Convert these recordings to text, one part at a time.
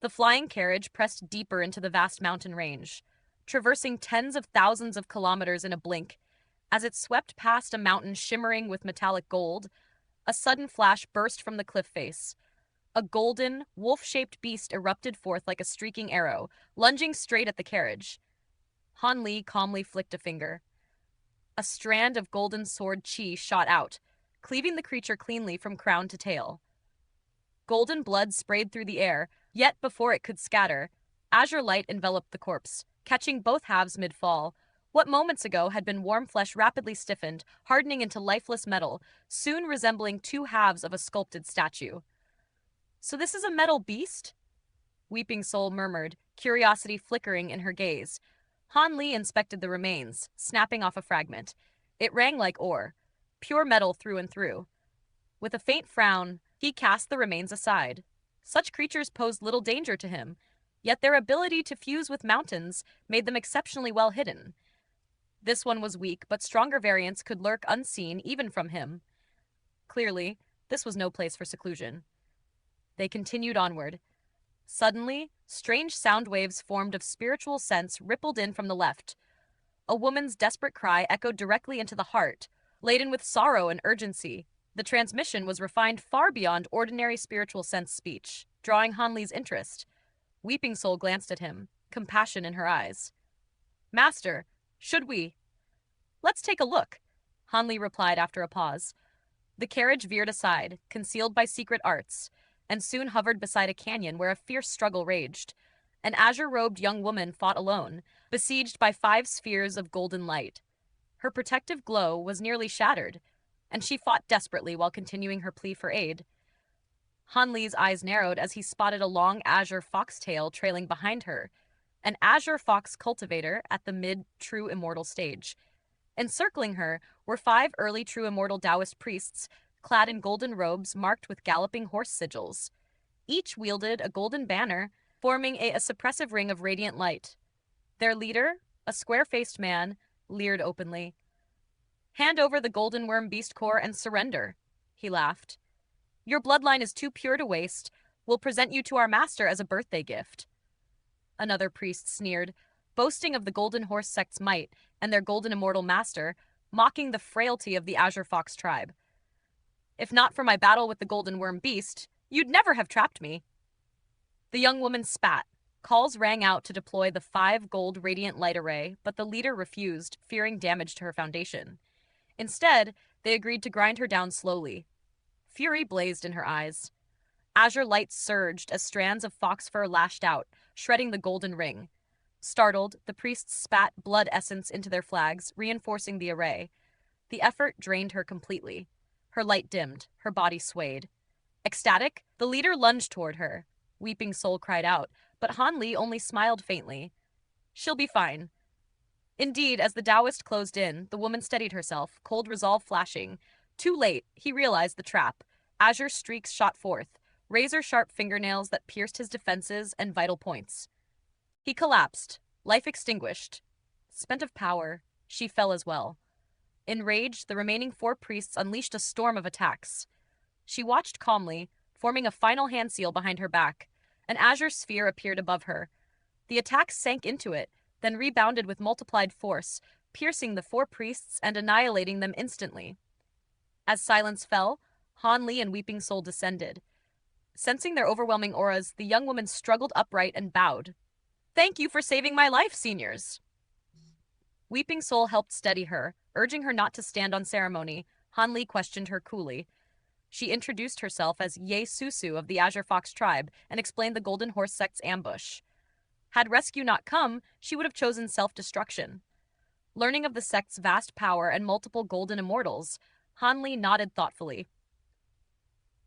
The flying carriage pressed deeper into the vast mountain range, traversing tens of thousands of kilometers in a blink. As it swept past a mountain shimmering with metallic gold, a sudden flash burst from the cliff face. A golden, wolf-shaped beast erupted forth like a streaking arrow, lunging straight at the carriage. Han Li calmly flicked a finger. A strand of golden sword chi shot out, cleaving the creature cleanly from crown to tail. Golden blood sprayed through the air, yet before it could scatter, azure light enveloped the corpse, catching both halves mid-fall. What moments ago had been warm flesh rapidly stiffened, hardening into lifeless metal, soon resembling two halves of a sculpted statue. "So this is a metal beast?" Weeping Soul murmured, curiosity flickering in her gaze. Han Li inspected the remains, snapping off a fragment. It rang like ore, pure metal through and through. With a faint frown, he cast the remains aside. Such creatures posed little danger to him, yet their ability to fuse with mountains made them exceptionally well hidden. This one was weak, but stronger variants could lurk unseen even from him. Clearly, this was no place for seclusion. They continued onward. Suddenly, strange sound waves formed of spiritual sense rippled in from the left. A woman's desperate cry echoed directly into the heart, laden with sorrow and urgency. The transmission was refined far beyond ordinary spiritual sense speech, drawing Han Li's interest. Weeping Soul glanced at him, compassion in her eyes. "Master, should we?" "Let's take a look," Han Li replied after a pause. The carriage veered aside, concealed by secret arts, and soon hovered beside a canyon where a fierce struggle raged. An azure-robed young woman fought alone, besieged by 5 spheres of golden light. Her protective glow was nearly shattered, and she fought desperately while continuing her plea for aid. Han Li's eyes narrowed as he spotted a long azure foxtail trailing behind her, an azure fox cultivator at the mid-true immortal stage. Encircling her were 5 early true immortal Taoist priests, clad in golden robes marked with galloping horse sigils. Each wielded a golden banner, forming a suppressive ring of radiant light. Their leader, a square-faced man, leered openly. "Hand over the golden worm beast core and surrender," he laughed. "Your bloodline is too pure to waste. We'll present you to our master as a birthday gift." Another priest sneered, boasting of the Golden Horse sect's might and their golden immortal master, mocking the frailty of the Azure Fox tribe. "If not for my battle with the golden worm beast, you'd never have trapped me." The young woman spat. Calls rang out to deploy the 5 gold radiant light array, but the leader refused, fearing damage to her foundation. Instead, they agreed to grind her down slowly. Fury blazed in her eyes. Azure light surged as strands of fox fur lashed out, shredding the golden ring. Startled, the priests spat blood essence into their flags, reinforcing the array. The effort drained her completely. Her light dimmed, her body swayed. Ecstatic, the leader lunged toward her. Weeping Soul cried out, but Han Li only smiled faintly. "She'll be fine." Indeed, as the Taoist closed in, the woman steadied herself, cold resolve flashing. Too late, he realized the trap. Azure streaks shot forth, razor-sharp fingernails that pierced his defenses and vital points. He collapsed, life extinguished. Spent of power, she fell as well. Enraged, the remaining 4 priests unleashed a storm of attacks. She watched calmly, forming a final hand seal behind her back. An azure sphere appeared above her. The attacks sank into it, then rebounded with multiplied force, piercing the 4 priests and annihilating them instantly. As silence fell, Han Li and Weeping Soul descended. Sensing their overwhelming auras, the young woman struggled upright and bowed. "Thank you for saving my life, seniors." Weeping Soul helped steady her, urging her not to stand on ceremony. Han Li questioned her coolly. She introduced herself as Ye Susu of the Azure Fox tribe and explained the Golden Horse sect's ambush. Had rescue not come, she would have chosen self-destruction. Learning of the sect's vast power and multiple golden immortals, Han Li nodded thoughtfully.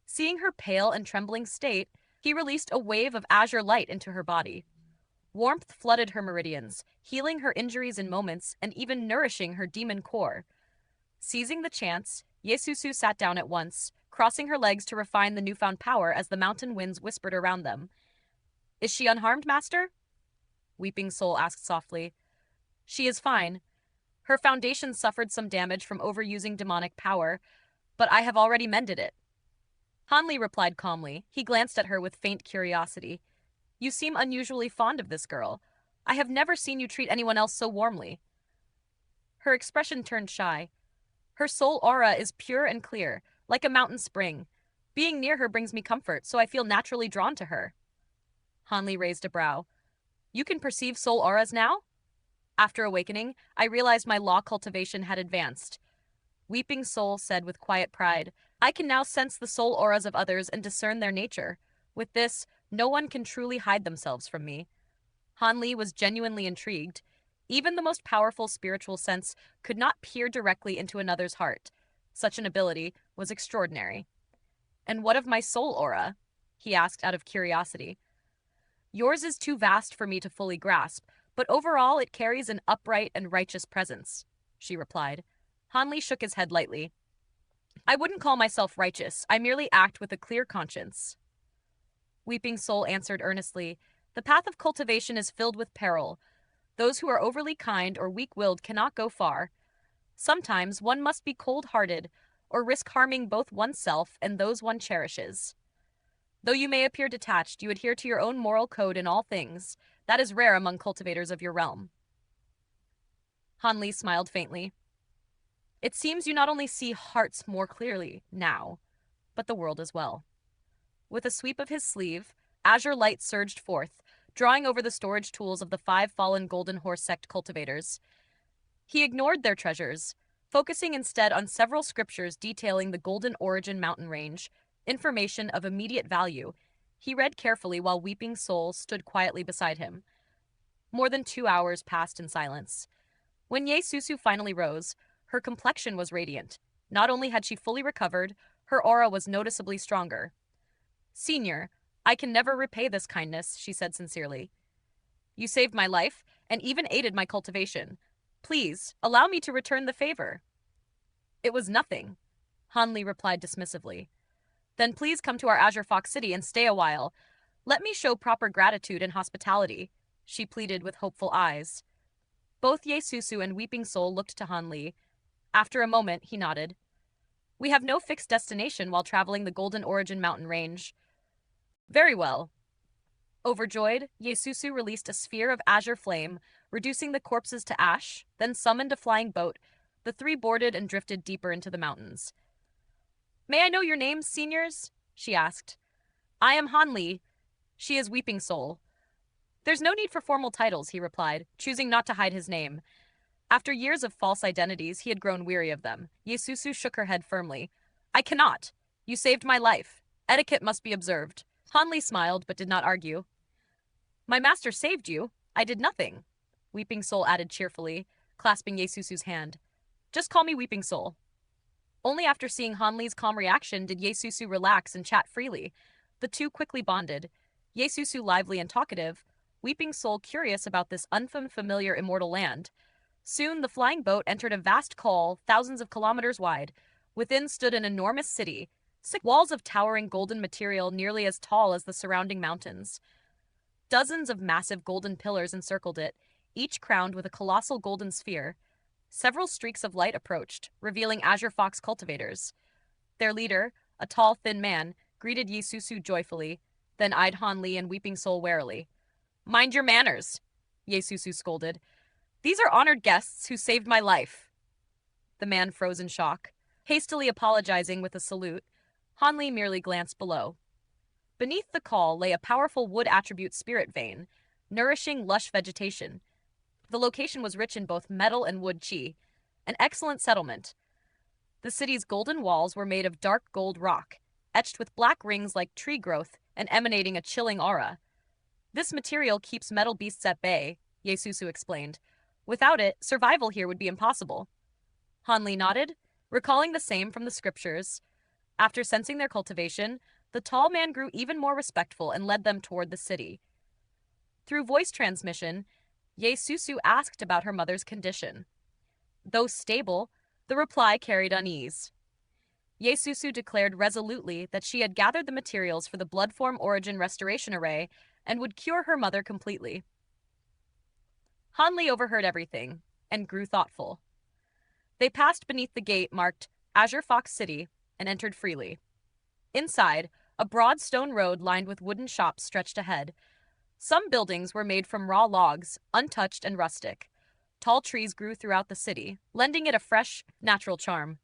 Seeing her pale and trembling state, he released a wave of azure light into her body. Warmth flooded her meridians, healing her injuries in moments and even nourishing her demon core. Seizing the chance, Ye Susu sat down at once, crossing her legs to refine the newfound power as the mountain winds whispered around them. "Is she unharmed, Master?" Weeping Soul asked softly. "She is fine. Her foundation suffered some damage from overusing demonic power, but I have already mended it." Han Li replied calmly. He glanced at her with faint curiosity. You seem unusually fond of this girl. I have never seen you treat anyone else so warmly. Her expression turned shy. Her soul aura is pure and clear, like a mountain spring. Being near her brings me comfort, so I feel naturally drawn to her. Hanli raised a brow. You can perceive soul auras now? After awakening, I realized my law cultivation had advanced. Weeping Soul said with quiet pride, I can now sense the soul auras of others and discern their nature. With this, no one can truly hide themselves from me. Hanli was genuinely intrigued. Even the most powerful spiritual sense could not peer directly into another's heart. Such an ability was extraordinary. And what of my soul aura? He asked out of curiosity. Yours is too vast for me to fully grasp, but overall it carries an upright and righteous presence, she replied. Hanli shook his head lightly. I wouldn't call myself righteous. I merely act with a clear conscience. Weeping Soul answered earnestly, the path of cultivation is filled with peril. Those who are overly kind or weak-willed cannot go far. Sometimes one must be cold-hearted or risk harming both oneself and those one cherishes. Though you may appear detached, you adhere to your own moral code in all things. That is rare among cultivators of your realm. Hanli smiled faintly. It seems you not only see hearts more clearly now, but the world as well. With a sweep of his sleeve, azure light surged forth, drawing over the storage tools of the 5 fallen Golden Horse sect cultivators. He ignored their treasures, focusing instead on several scriptures detailing the Golden Origin mountain range, information of immediate value. He read carefully while Weeping Soul stood quietly beside him. More than 2 hours passed in silence. When Ye Susu finally rose, her complexion was radiant. Not only had she fully recovered, her aura was noticeably stronger. Senior, I can never repay this kindness, she said sincerely. You saved my life and even aided my cultivation. Please, allow me to return the favor. It was nothing, Hanli replied dismissively. Then please come to our Azure Fox City and stay a while. Let me show proper gratitude and hospitality, she pleaded with hopeful eyes. Both Ye Susu and Weeping Soul looked to Hanli. After a moment, he nodded. We have no fixed destination while traveling the Golden Origin mountain range. Very well. Overjoyed, Ye Susu released a sphere of azure flame, reducing the corpses to ash, then summoned a flying boat. The 3 boarded and drifted deeper into the mountains. May I know your names, seniors? She asked. I am Hanli. She is Weeping Soul. There's no need for formal titles, he replied, choosing not to hide his name. After years of false identities, he had grown weary of them. Ye Susu shook her head firmly. I cannot. You saved my life. Etiquette must be observed. Hanli smiled, but did not argue. My master saved you. I did nothing, Weeping Soul added cheerfully, clasping Ye Susu's hand. Just call me Weeping Soul. Only after seeing Hanli's calm reaction did Ye Susu relax and chat freely. The two quickly bonded. Ye Susu lively and talkative, Weeping Soul curious about this unfamiliar immortal land. Soon the flying boat entered a vast col thousands of kilometers wide. Within stood an enormous city, 6 walls of towering golden material nearly as tall as the surrounding mountains. Dozens of massive golden pillars encircled it, each crowned with a colossal golden sphere. Several streaks of light approached, revealing Azure Fox cultivators. Their leader, a tall, thin man, greeted Ye Susu joyfully, then eyed Hanli and Weeping Soul warily. Mind your manners, Ye Susu scolded. These are honored guests who saved my life. The man froze in shock. Hastily apologizing with a salute, Hanli merely glanced below. Beneath the col lay a powerful wood attribute spirit vein, nourishing lush vegetation. The location was rich in both metal and wood chi, an excellent settlement. The city's golden walls were made of dark gold rock, etched with black rings like tree growth and emanating a chilling aura. This material keeps metal beasts at bay, Ye Susu explained. Without it, survival here would be impossible. Hanli nodded, recalling the same from the scriptures. After sensing their cultivation, the tall man grew even more respectful and led them toward the city. Through voice transmission, Ye Susu asked about her mother's condition. Though stable, the reply carried unease. Ye Susu declared resolutely that she had gathered the materials for the Bloodform Origin Restoration Array and would cure her mother completely. Hanli overheard everything and grew thoughtful. They passed beneath the gate marked Azure Fox City and entered freely. Inside, a broad stone road lined with wooden shops stretched ahead. Some buildings were made from raw logs, untouched and rustic. Tall trees grew throughout the city, lending it a fresh, natural charm.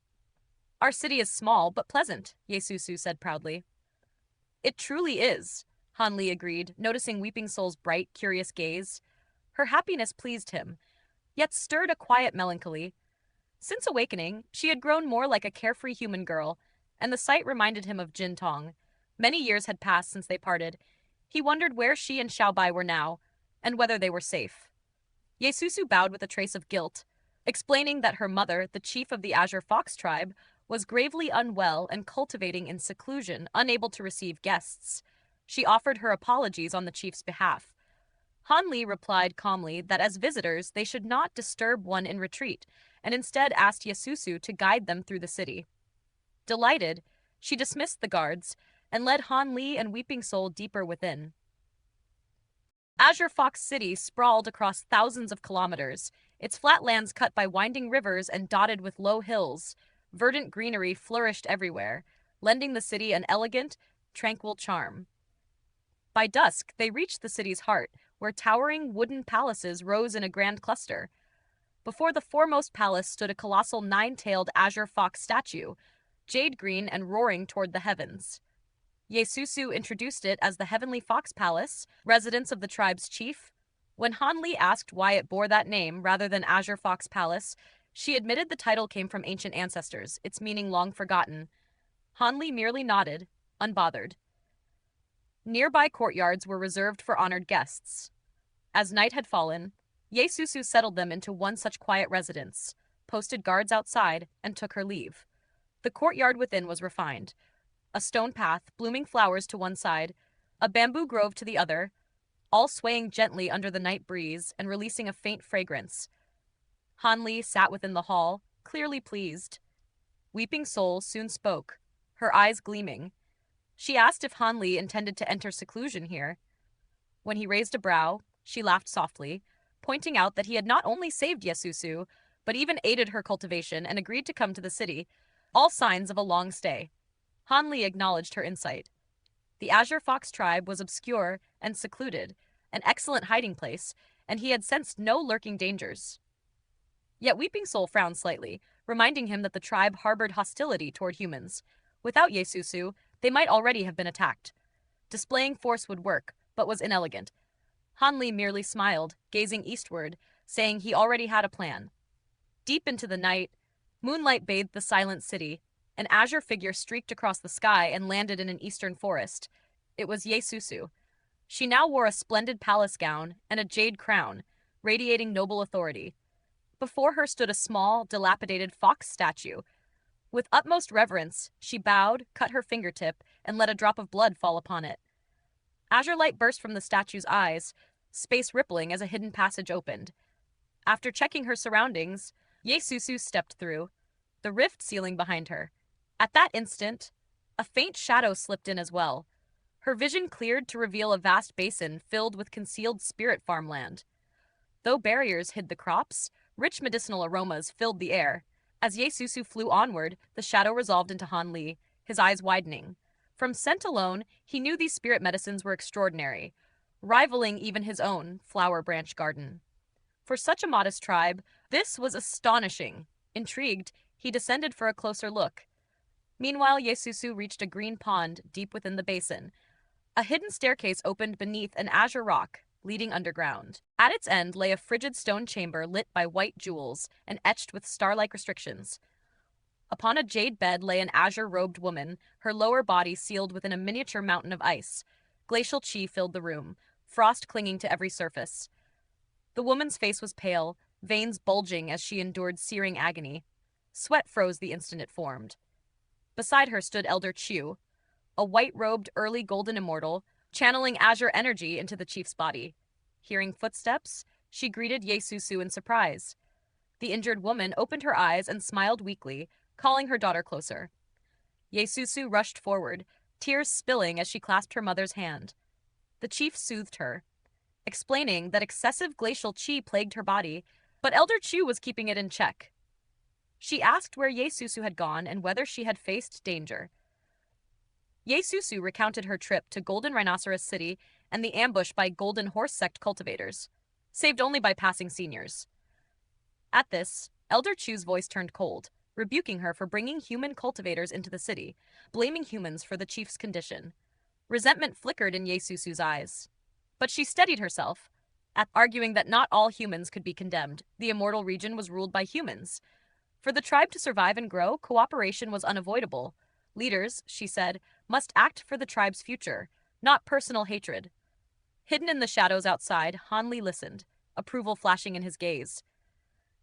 Our city is small but pleasant, Ye Susu said proudly. It truly is, Hanli agreed, noticing Weeping Soul's bright, curious gaze. Her happiness pleased him, yet stirred a quiet melancholy. Since awakening, she had grown more like a carefree human girl, and the sight reminded him of Jin Tong. Many years had passed since they parted. He wondered where she and Xiaobai were now, and whether they were safe. Ye Susu bowed with a trace of guilt, explaining that her mother, the chief of the Azure Fox tribe, was gravely unwell and cultivating in seclusion, unable to receive guests. She offered her apologies on the chief's behalf. Han Li replied calmly that as visitors they should not disturb one in retreat, and instead asked Ye Susu to guide them through the city. Delighted, she dismissed the guards and led Han Li and Weeping Soul deeper within. Azure Fox City sprawled across thousands of kilometers, its flatlands cut by winding rivers and dotted with low hills. Verdant greenery flourished everywhere, lending the city an elegant, tranquil charm. By dusk, they reached the city's heart, where towering wooden palaces rose in a grand cluster. Before the foremost palace stood a colossal nine-tailed azure fox statue, jade green and roaring toward the heavens. Ye Susu introduced it as the Heavenly Fox Palace, residence of the tribe's chief. When Han Li asked why it bore that name rather than Azure Fox Palace, she admitted the title came from ancient ancestors, its meaning long forgotten. Han Li merely nodded, unbothered. Nearby courtyards were reserved for honored guests. As night had fallen, Ye Susu settled them into one such quiet residence, posted guards outside, and took her leave. The courtyard within was refined. A stone path, blooming flowers to one side, a bamboo grove to the other, all swaying gently under the night breeze and releasing a faint fragrance. Han Li sat within the hall, clearly pleased. Weeping Soul soon spoke, her eyes gleaming. She asked if Han Li intended to enter seclusion here. When he raised a brow, she laughed softly, pointing out that he had not only saved Ye Susu, but even aided her cultivation and agreed to come to the city, all signs of a long stay. Han Li acknowledged her insight. The Azure Fox tribe was obscure and secluded, an excellent hiding place, and he had sensed no lurking dangers. Yet Weeping Soul frowned slightly, reminding him that the tribe harbored hostility toward humans. Without Ye Susu, they might already have been attacked. Displaying force would work, but was inelegant. Han Li merely smiled, gazing eastward, saying he already had a plan. Deep into the night, moonlight bathed the silent city. An azure figure streaked across the sky and landed in an eastern forest. It was Ye Susu. She now wore a splendid palace gown and a jade crown, radiating noble authority. Before her stood a small, dilapidated fox statue. With utmost reverence, she bowed, cut her fingertip, and let a drop of blood fall upon it. Azure light burst from the statue's eyes, space rippling as a hidden passage opened. After checking her surroundings, Ye Susu stepped through, the rift sealing behind her. At that instant, a faint shadow slipped in as well. Her vision cleared to reveal a vast basin filled with concealed spirit farmland. Though barriers hid the crops, rich medicinal aromas filled the air. As Ye Susu flew onward, the shadow resolved into Han Li, his eyes widening. From scent alone, he knew these spirit medicines were extraordinary, rivaling even his own flower branch garden. For such a modest tribe, this was astonishing. Intrigued, he descended for a closer look. Meanwhile, Ye Susu reached a green pond deep within the basin. A hidden staircase opened beneath an azure rock, leading underground. At its end lay a frigid stone chamber lit by white jewels and etched with star-like restrictions. Upon a jade bed lay an azure-robed woman, her lower body sealed within a miniature mountain of ice. Glacial chi filled the room, frost clinging to every surface. The woman's face was pale, veins bulging as she endured searing agony. Sweat froze the instant it formed. Beside her stood Elder Chu, a white-robed early golden immortal, channeling azure energy into the chief's body. Hearing footsteps, she greeted Ye Susu in surprise. The injured woman opened her eyes and smiled weakly, calling her daughter closer. Ye Susu rushed forward, tears spilling as she clasped her mother's hand. The chief soothed her, explaining that excessive glacial chi plagued her body, but Elder Chu was keeping it in check. She asked where Ye Susu had gone and whether she had faced danger. Ye Susu recounted her trip to Golden Rhinoceros City and the ambush by Golden Horse sect cultivators, saved only by passing seniors. At this, Elder Chu's voice turned cold, rebuking her for bringing human cultivators into the city, blaming humans for the chief's condition. Resentment flickered in Ye Susu's eyes. But she steadied herself, arguing that not all humans could be condemned. The immortal region was ruled by humans. For the tribe to survive and grow, cooperation was unavoidable. Leaders, she said, must act for the tribe's future, not personal hatred. Hidden in the shadows outside, Hanli listened, approval flashing in his gaze.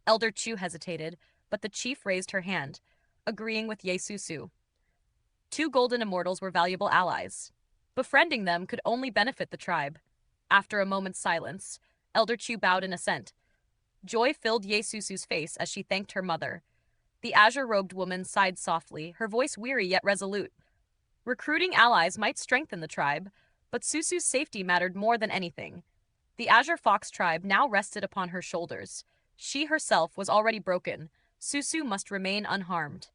Elder Chu hesitated, but the chief raised her hand, agreeing with Ye Susu. Two golden immortals were valuable allies. Befriending them could only benefit the tribe. After a moment's silence, Elder Chu bowed in assent. Joy filled Ye Susu's face as she thanked her mother. The azure-robed woman sighed softly, her voice weary yet resolute. Recruiting allies might strengthen the tribe, but Susu's safety mattered more than anything. The Azure Fox tribe now rested upon her shoulders. She herself was already broken. Susu must remain unharmed.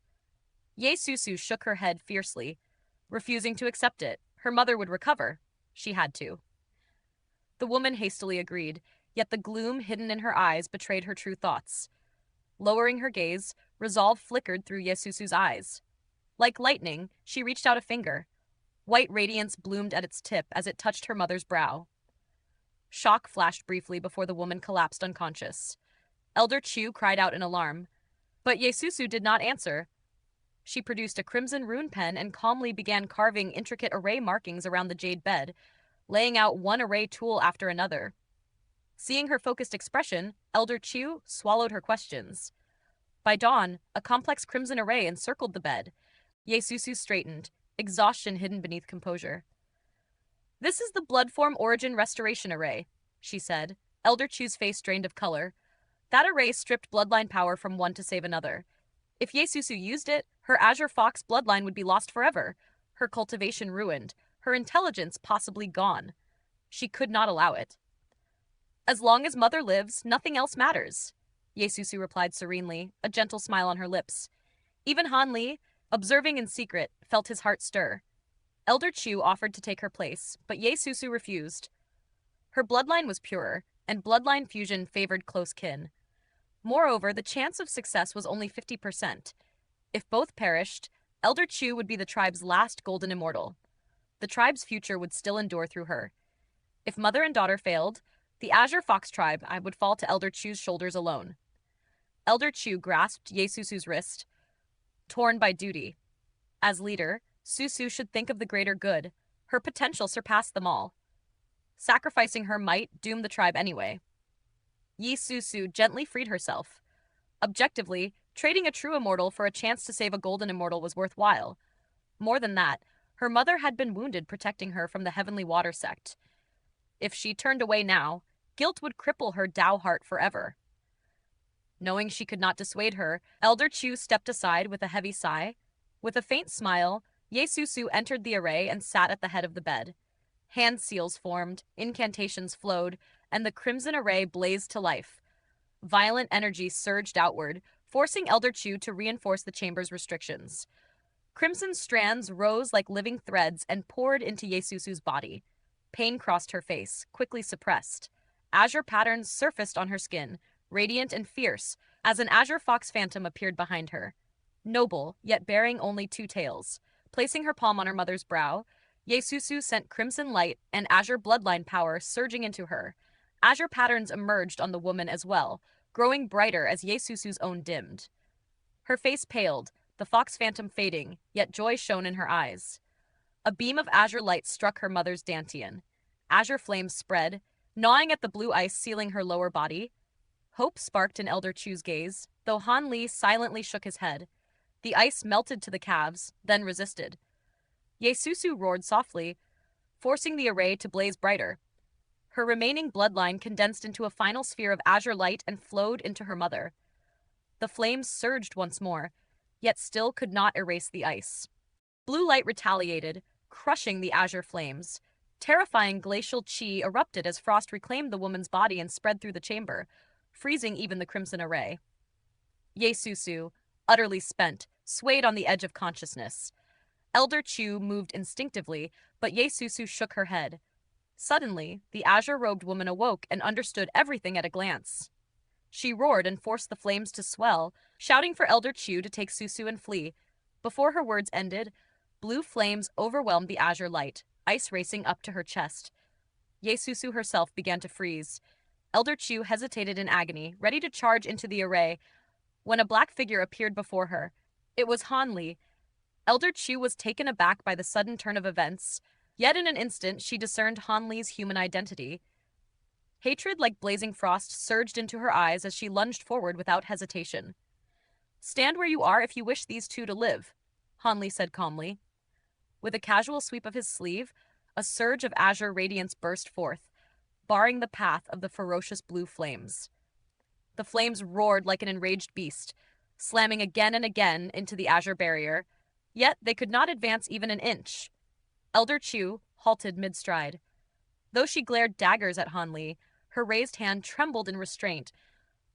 Ye Susu shook her head fiercely, refusing to accept it. Her mother would recover. She had to. The woman hastily agreed, yet the gloom hidden in her eyes betrayed her true thoughts. Lowering her gaze, resolve flickered through Ye Susu's eyes. Like lightning, she reached out a finger. White radiance bloomed at its tip as it touched her mother's brow. Shock flashed briefly before the woman collapsed unconscious. Elder Chu cried out in alarm, but Ye Susu did not answer. She produced a crimson rune pen and calmly began carving intricate array markings around the jade bed, laying out one array tool after another. Seeing her focused expression, Elder Chu swallowed her questions. By dawn, a complex crimson array encircled the bed. Ye Susu straightened, exhaustion hidden beneath composure. "This is the Bloodform Origin Restoration Array," she said. Elder Chu's face drained of color. That array stripped bloodline power from one to save another. If Ye Susu used it, her Azure Fox bloodline would be lost forever, her cultivation ruined, her intelligence possibly gone. She could not allow it. "As long as Mother lives, nothing else matters," Ye Susu replied serenely, a gentle smile on her lips. Even Hanli, observing in secret, felt his heart stir. Elder Chu offered to take her place, but Ye Susu refused. Her bloodline was purer, and bloodline fusion favored close kin. Moreover, the chance of success was only 50%. If both perished, Elder Chu would be the tribe's last golden immortal. The tribe's future would still endure through her. If mother and daughter failed, the Azure Fox tribe would fall to Elder Chu's shoulders alone. Elder Chu grasped Ye Susu's wrist, torn by duty. As leader, Susu should think of the greater good. Her potential surpassed them all. Sacrificing her might doomed the tribe anyway. Ye Susu gently freed herself. Objectively, trading a true immortal for a chance to save a golden immortal was worthwhile. More than that, her mother had been wounded protecting her from the Heavenly Water sect. If she turned away now, guilt would cripple her Tao heart forever. Knowing she could not dissuade her, Elder Chu stepped aside with a heavy sigh. With a faint smile, Ye Susu entered the array and sat at the head of the bed. Hand seals formed, incantations flowed, and the crimson array blazed to life. Violent energy surged outward, forcing Elder Chu to reinforce the chamber's restrictions. Crimson strands rose like living threads and poured into Ye Susu's body. Pain crossed her face, quickly suppressed. Azure patterns surfaced on her skin, radiant and fierce, as an Azure Fox phantom appeared behind her. Noble, yet bearing only two tails. Placing her palm on her mother's brow, Ye Susu sent crimson light and Azure bloodline power surging into her. Azure patterns emerged on the woman as well, growing brighter as Ye Susu's own dimmed. Her face paled, the fox phantom fading, yet joy shone in her eyes. A beam of azure light struck her mother's dantian. Azure flames spread, gnawing at the blue ice sealing her lower body. Hope sparked in Elder Chu's gaze, though Han Li silently shook his head. The ice melted to the calves, then resisted. Ye Susu roared softly, forcing the array to blaze brighter. Her remaining bloodline condensed into a final sphere of azure light and flowed into her mother. The flames surged once more, yet still could not erase the ice. Blue light retaliated, crushing the azure flames. Terrifying glacial chi erupted as frost reclaimed the woman's body and spread through the chamber, freezing even the crimson array. Ye Susu, utterly spent, swayed on the edge of consciousness. Elder Chu moved instinctively, but Ye Susu shook her head. Suddenly, the azure-robed woman awoke and understood everything at a glance. She roared and forced the flames to swell, shouting for Elder Chu to take Susu and flee. Before her words ended, blue flames overwhelmed the azure light, ice racing up to her chest. Ye Susu herself began to freeze. Elder Chu hesitated in agony, ready to charge into the array, when a black figure appeared before her. It was Han Li. Elder Chu was taken aback by the sudden turn of events, yet in an instant she discerned Han Li's human identity. Hatred like blazing frost surged into her eyes as she lunged forward without hesitation. "Stand where you are if you wish these two to live," Han Li said calmly. With a casual sweep of his sleeve, a surge of azure radiance burst forth, barring the path of the ferocious blue flames. The flames roared like an enraged beast, slamming again and again into the azure barrier, yet they could not advance even an inch. Elder Chu halted mid-stride. Though she glared daggers at Han Li, her raised hand trembled in restraint,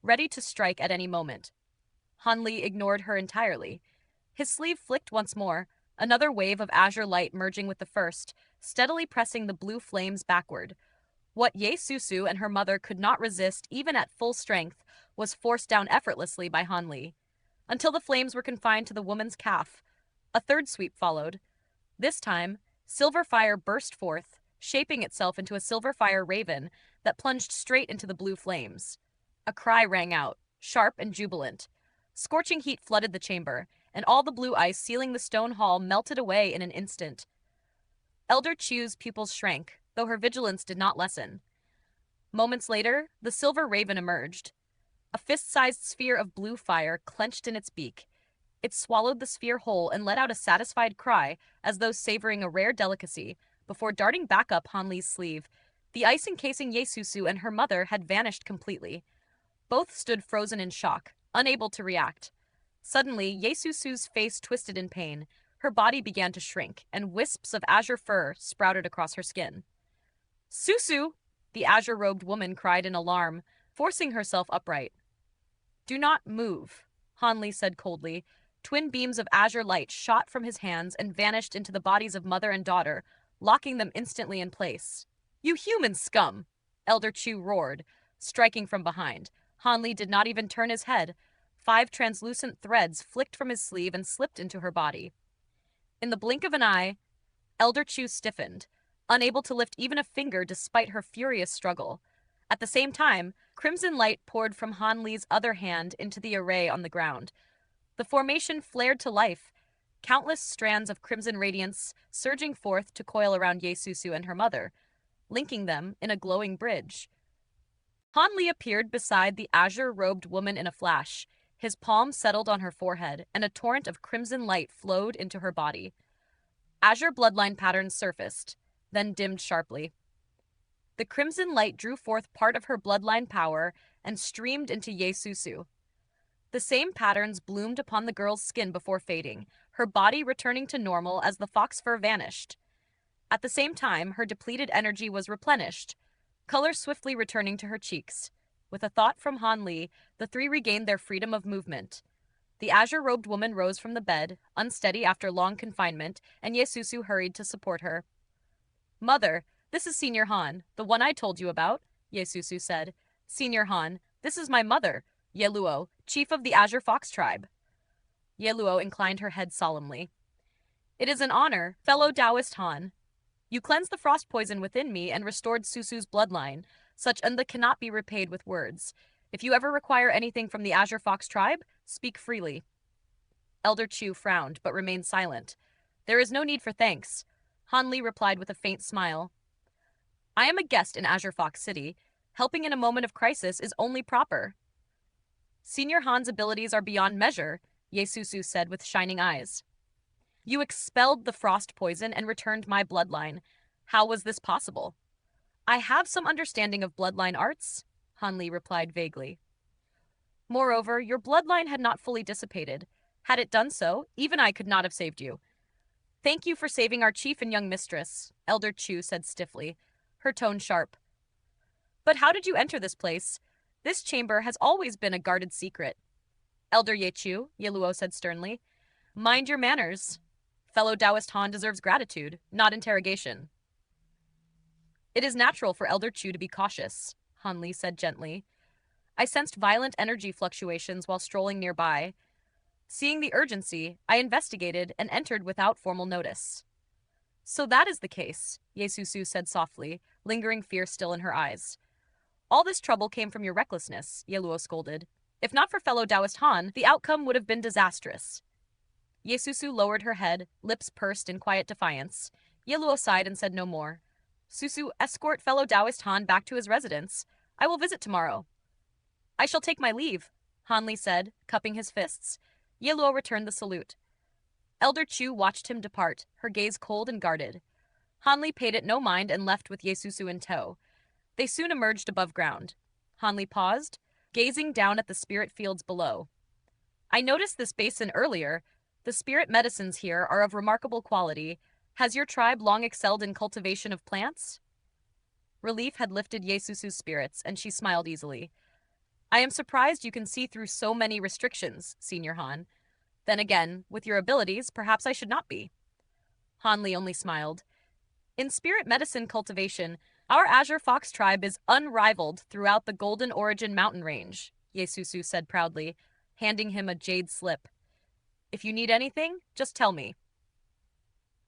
ready to strike at any moment. Han Li ignored her entirely. His sleeve flicked once more, another wave of azure light merging with the first, steadily pressing the blue flames backward. What Ye Susu and her mother could not resist even at full strength was forced down effortlessly by Han Li, until the flames were confined to the woman's calf. A third sweep followed. This time, silver fire burst forth, shaping itself into a silver fire raven that plunged straight into the blue flames. A cry rang out, sharp and jubilant. Scorching heat flooded the chamber, and all the blue ice sealing the stone hall melted away in an instant. Elder Chu's pupils shrank, though her vigilance did not lessen. Moments later, the silver raven emerged. A fist-sized sphere of blue fire clenched in its beak. It swallowed the sphere whole and let out a satisfied cry, as though savoring a rare delicacy, before darting back up Han Li's sleeve. The ice encasing Ye Susu and her mother had vanished completely. Both stood frozen in shock, unable to react. Suddenly, Ye Susu's face twisted in pain. Her body began to shrink, and wisps of azure fur sprouted across her skin. "Susu!" the azure-robed woman cried in alarm, forcing herself upright. "Do not move," Han Li said coldly. Twin beams of azure light shot from his hands and vanished into the bodies of mother and daughter, locking them instantly in place. "You human scum!" Elder Chu roared, striking from behind. Han Li did not even turn his head. 5 translucent threads flicked from his sleeve and slipped into her body. In the blink of an eye, Elder Chu stiffened, unable to lift even a finger despite her furious struggle. At the same time, crimson light poured from Han Li's other hand into the array on the ground. The formation flared to life, countless strands of crimson radiance surging forth to coil around Ye Susu and her mother, linking them in a glowing bridge. Han Li appeared beside the azure-robed woman in a flash. His palm settled on her forehead, and a torrent of crimson light flowed into her body. Azure bloodline patterns surfaced, then dimmed sharply. The crimson light drew forth part of her bloodline power and streamed into Ye Susu. The same patterns bloomed upon the girl's skin before fading, her body returning to normal as the fox fur vanished. At the same time, her depleted energy was replenished, color swiftly returning to her cheeks. With a thought from Han Li, the three regained their freedom of movement. The azure-robed woman rose from the bed, unsteady after long confinement, and Ye Susu hurried to support her. "Mother, this is Senior Han, the one I told you about," Ye Susu said. "Senior Han, this is my mother, Ye Luo, chief of the Azure Fox tribe." Ye Luo inclined her head solemnly. "It is an honor, fellow Taoist Han. You cleansed the frost poison within me and restored Susu's bloodline. Such unda cannot be repaid with words. If you ever require anything from the Azure Fox tribe, speak freely." Elder Chu frowned, but remained silent. "There is no need for thanks," Han Li replied with a faint smile. "I am a guest in Azure Fox City. Helping in a moment of crisis is only proper." "Senior Han's abilities are beyond measure," Ye Susu said with shining eyes. "You expelled the frost poison and returned my bloodline. How was this possible?" "I have some understanding of bloodline arts," Han Li replied vaguely. "Moreover, your bloodline had not fully dissipated. Had it done so, even I could not have saved you." "Thank you for saving our chief and young mistress," Elder Chu said stiffly, her tone sharp. "But how did you enter this place? This chamber has always been a guarded secret." "Elder Ye Chu," Ye Luo said sternly, "mind your manners. Fellow Taoist Han deserves gratitude, not interrogation." It is natural for Elder Chu to be cautious, Han Li said gently. I sensed violent energy fluctuations while strolling nearby. Seeing the urgency, I investigated and entered without formal notice. So that is the case, Ye Susu said softly, lingering fear still in her eyes. All this trouble came from your recklessness, Ye Luo scolded. If not for fellow Taoist Han, the outcome would have been disastrous. Ye Susu lowered her head, lips pursed in quiet defiance. Ye Luo sighed and said no more. Susu, escort fellow Taoist Han back to his residence. I will visit tomorrow. I shall take my leave, Han Li said, cupping his fists. Ye Luo returned the salute. Elder Chu watched him depart, her gaze cold and guarded. Han Li paid it no mind and left with Ye Susu in tow. They soon emerged above ground. Han Li paused, gazing down at the spirit fields below. I noticed this basin earlier. The spirit medicines here are of remarkable quality. Has your tribe long excelled in cultivation of plants? Relief had lifted Ye Susu's spirits, and she smiled easily. I am surprised you can see through so many restrictions, Senior Han. Then again, with your abilities, perhaps I should not be. Han Li only smiled. In spirit medicine cultivation, our Azure Fox tribe is unrivaled throughout the Golden Origin mountain range, Ye Susu said proudly, handing him a jade slip. If you need anything, just tell me.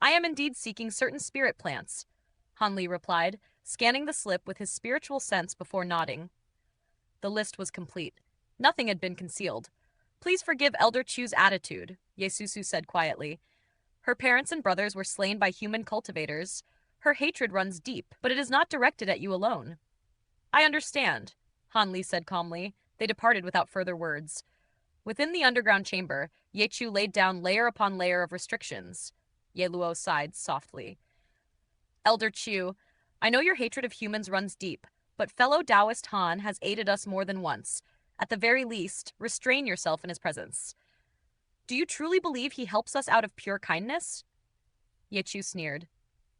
I am indeed seeking certain spirit plants, Han Li replied, scanning the slip with his spiritual sense before nodding. The list was complete. Nothing had been concealed. Please forgive Elder Chu's attitude, Ye Susu said quietly. Her parents and brothers were slain by human cultivators. Her hatred runs deep, but it is not directed at you alone. I understand, Han Li said calmly. They departed without further words. Within the underground chamber, Ye Chu laid down layer upon layer of restrictions. Ye Luo sighed softly. Elder Chu, I know your hatred of humans runs deep, but fellow Taoist Han has aided us more than once. At the very least, restrain yourself in his presence. Do you truly believe he helps us out of pure kindness? Ye Chu sneered.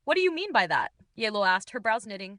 What do you mean by that? Ye Luo asked, her brows knitting.